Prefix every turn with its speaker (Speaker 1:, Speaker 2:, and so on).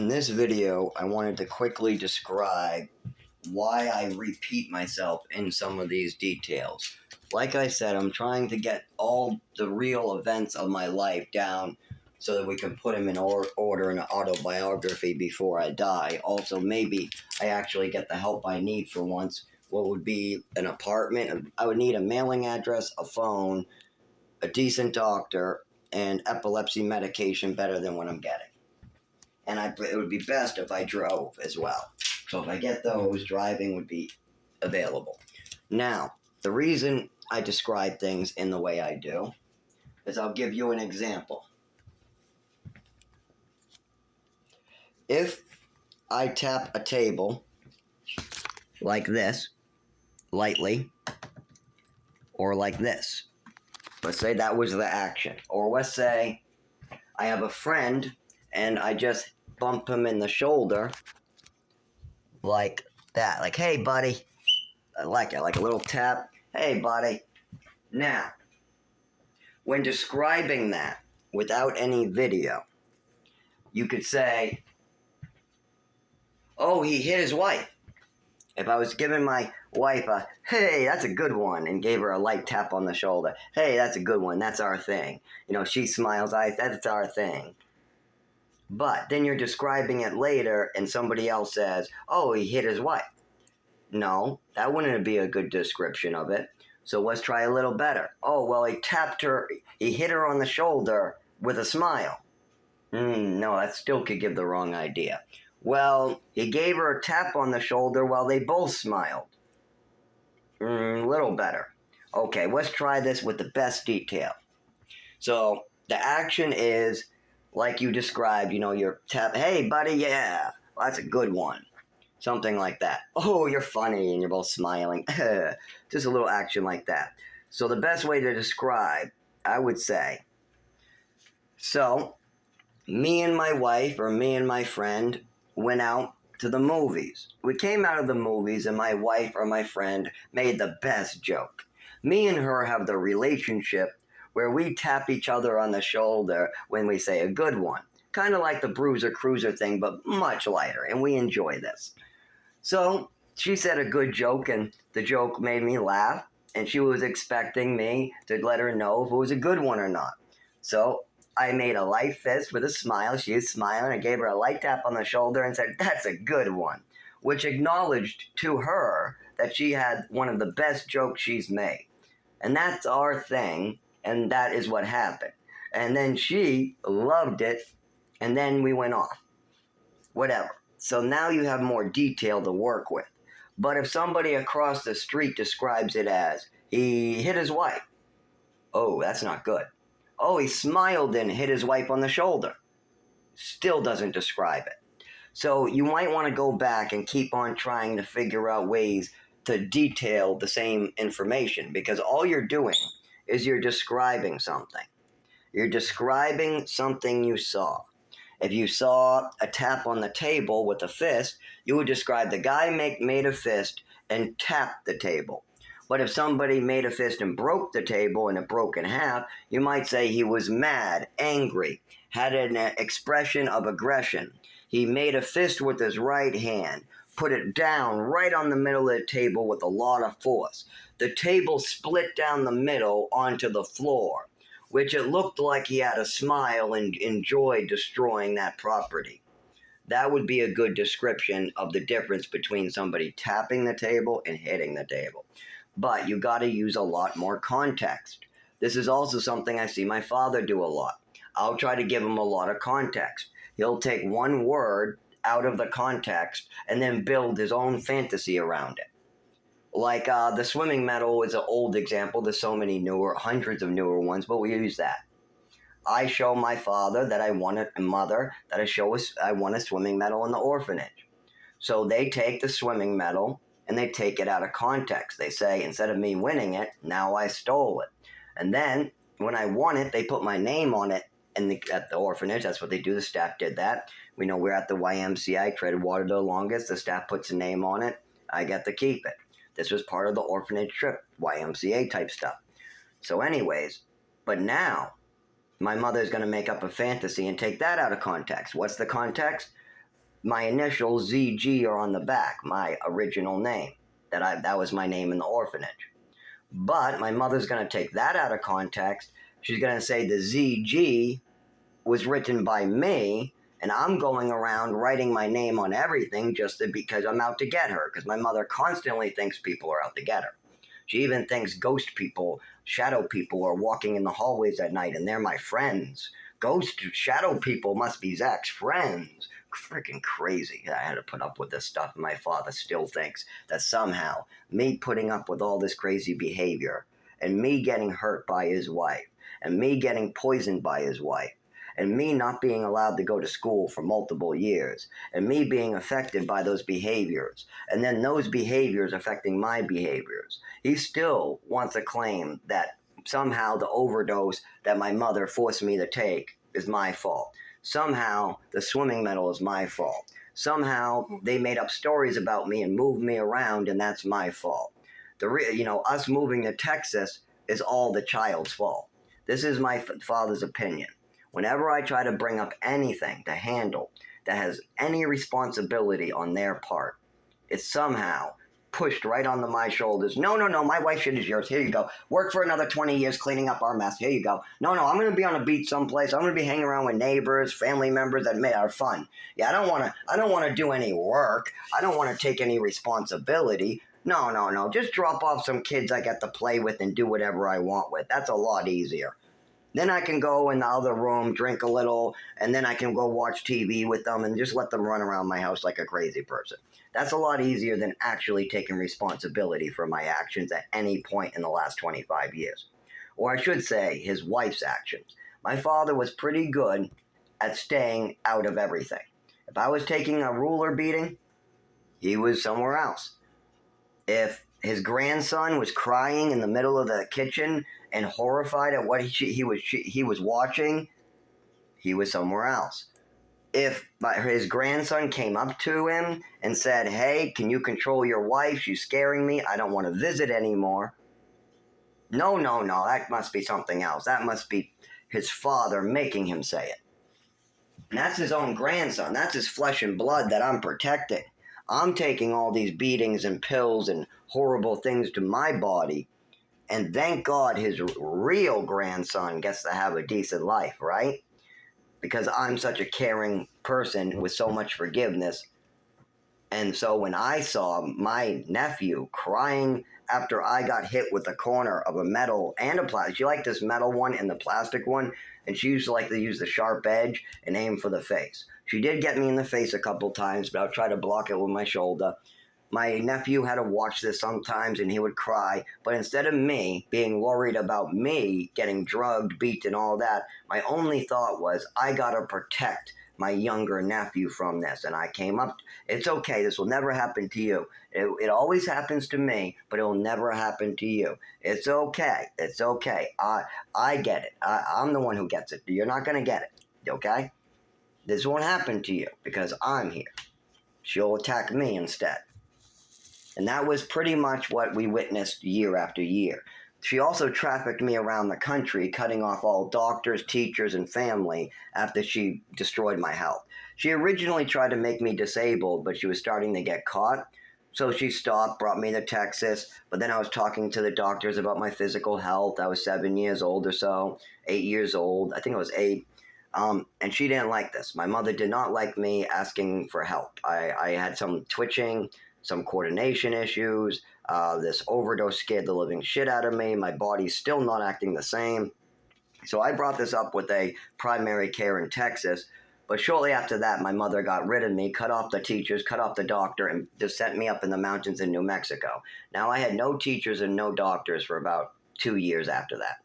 Speaker 1: In this video, I wanted to quickly describe why I repeat myself in some of these details. Like I said, I'm trying to get all the real events of my life down so that we can put them in order in an autobiography before I die. Also, maybe I actually get the help I need for once. What would be an apartment? I would need a mailing address, a phone, a decent doctor, and epilepsy medication better than what I'm getting. And it would be best if I drove as well. So if I get those, driving would be available. Now, the reason I describe things in the way I do is I'll give you an example. If I tap a table like this, lightly, or like this, let's say that was the action. Or let's say I have a friend and I just bump him in the shoulder like that. Like, hey, buddy. I like it, like a little tap. Hey, buddy. Now, when describing that without any video, you could say, oh, he hit his wife. If I was giving my wife a, hey, that's a good one, and gave her a light tap on the shoulder, hey, that's a good one, that's our thing. You know, she smiles, that's our thing. But then you're describing it later, and somebody else says, oh, he hit his wife. No, that wouldn't be a good description of it. So let's try a little better. Oh, well, he hit her on the shoulder with a smile. No, that still could give the wrong idea. Well, he gave her a tap on the shoulder while they both smiled. Little better. Okay, let's try this with the best detail. So the action is like you described, you know, your tap, hey, buddy, yeah, well, that's a good one. Something like that. Oh, you're funny, and you're both smiling. Just a little action like that. So the best way to describe, I would say, so me and my wife or me and my friend went out to the movies. We came out of the movies and my wife or my friend made the best joke. Me and her have the relationship where we tap each other on the shoulder when we say a good one. Kind of like the Bruiser Cruiser thing, but much lighter, and we enjoy this. So she said a good joke, and the joke made me laugh, and she was expecting me to let her know if it was a good one or not. So I made a light fist with a smile. She was smiling. I gave her a light tap on the shoulder and said, that's a good one, which acknowledged to her that she had one of the best jokes she's made. And that's our thing, and that is what happened. And then she loved it, and then we went off. Whatever. So now you have more detail to work with. But if somebody across the street describes it as, he hit his wife. Oh, that's not good. Oh, he smiled and hit his wife on the shoulder. Still doesn't describe it. So you might want to go back and keep on trying to figure out ways to detail the same information, because all you're doing is you're describing something. You're describing something you saw. If you saw a tap on the table with a fist, you would describe the guy made a fist and tapped the table. But if somebody made a fist and broke the table and it broke in half, you might say he was mad, angry, had an expression of aggression. He made a fist with his right hand, put it down right on the middle of the table with a lot of force. The table split down the middle onto the floor, which it looked like he had a smile and enjoyed destroying that property. That would be a good description of the difference between somebody tapping the table and hitting the table. But you got to use a lot more context. This is also something I see my father do a lot. I'll try to give him a lot of context. He'll take one word out of the context and then build his own fantasy around it. Like the swimming medal is an old example. There's so many hundreds of newer ones, but we use that. I show my father that I won a mother, that I won a swimming medal in the orphanage. So they take the swimming medal and they take it out of context. They say, instead of me winning it, now I stole it. And then when I won it, they put my name on it at the orphanage. That's what they do. The staff did that. We know we're at the YMCA. I traded water the longest. The staff puts a name on it. I get to keep it. This was part of the orphanage trip, YMCA type stuff. So anyways, but now my mother's going to make up a fantasy and take that out of context. What's the context? my initials ZG are on the back, my original name. That was my name in the orphanage. But my mother's going to take that out of context. She's going to say the ZG was written by me, and I'm going around writing my name on everything just because I'm out to get her, because my mother constantly thinks people are out to get her. She even thinks ghost people, shadow people are walking in the hallways at night and they're my friends. Ghost shadow people must be Zach's friends. Freaking crazy. I had to put up with this stuff, and my father still thinks that somehow me putting up with all this crazy behavior and me getting hurt by his wife and me getting poisoned by his wife and me not being allowed to go to school for multiple years, and me being affected by those behaviors, and then those behaviors affecting my behaviors. He still wants to claim that somehow the overdose that my mother forced me to take is my fault. Somehow the swimming medal is my fault. Somehow they made up stories about me and moved me around, and that's my fault. Us moving to Texas is all the child's fault. This is my father's opinion. Whenever I try to bring up anything to handle that has any responsibility on their part, it's somehow pushed right onto my shoulders. No, my wife shit is yours. Here you go. Work for another 20 years cleaning up our mess. Here you go. No, I'm going to be on a beach someplace. I'm going to be hanging around with neighbors, family members that are fun. Yeah, I don't want to do any work. I don't want to take any responsibility. No. Just drop off some kids I get to play with and do whatever I want with. That's a lot easier. Then I can go in the other room, drink a little, and then I can go watch TV with them and just let them run around my house like a crazy person. That's a lot easier than actually taking responsibility for my actions at any point in the last 25 years. Or I should say, his wife's actions. My father was pretty good at staying out of everything. If I was taking a ruler beating, he was somewhere else. If his grandson was crying in the middle of the kitchen and horrified at what he was watching, he was somewhere else. If his grandson came up to him and said, "Hey, can you control your wife? She's scaring me. I don't want to visit anymore." No, that must be something else. That must be his father making him say it. And that's his own grandson. That's his flesh and blood that I'm protecting. I'm taking all these beatings and pills and horrible things to my body, and thank God his real grandson gets to have a decent life, right? Because I'm such a caring person with so much forgiveness. And so when I saw my nephew crying after I got hit with the corner of a metal and a plastic, she liked this metal one and the plastic one, and she used to like to use the sharp edge and aim for the face. She did get me in the face a couple times, but I'll try to block it with my shoulder. My nephew had to watch this sometimes, and he would cry. But instead of me being worried about me getting drugged, beat, and all that, my only thought was, I got to protect my younger nephew from this. And I came up, it's okay. This will never happen to you. It always happens to me, but it will never happen to you. It's okay. It's okay. I get it. I'm the one who gets it. You're not going to get it. Okay? This won't happen to you because I'm here. She'll attack me instead. And that was pretty much what we witnessed year after year. She also trafficked me around the country, cutting off all doctors, teachers, and family after she destroyed my health. She originally tried to make me disabled, but she was starting to get caught. So she stopped, brought me to Texas, but then I was talking to the doctors about my physical health. I was 7 years old or so, 8 years old. I think I was 8. And she didn't like this. My mother did not like me asking for help. I had some twitching, some coordination issues. This overdose scared the living shit out of me. My body's still not acting the same. So I brought this up with a primary care in Texas. But shortly after that, my mother got rid of me, cut off the teachers, cut off the doctor, and just sent me up in the mountains in New Mexico. Now, I had no teachers and no doctors for about 2 years after that.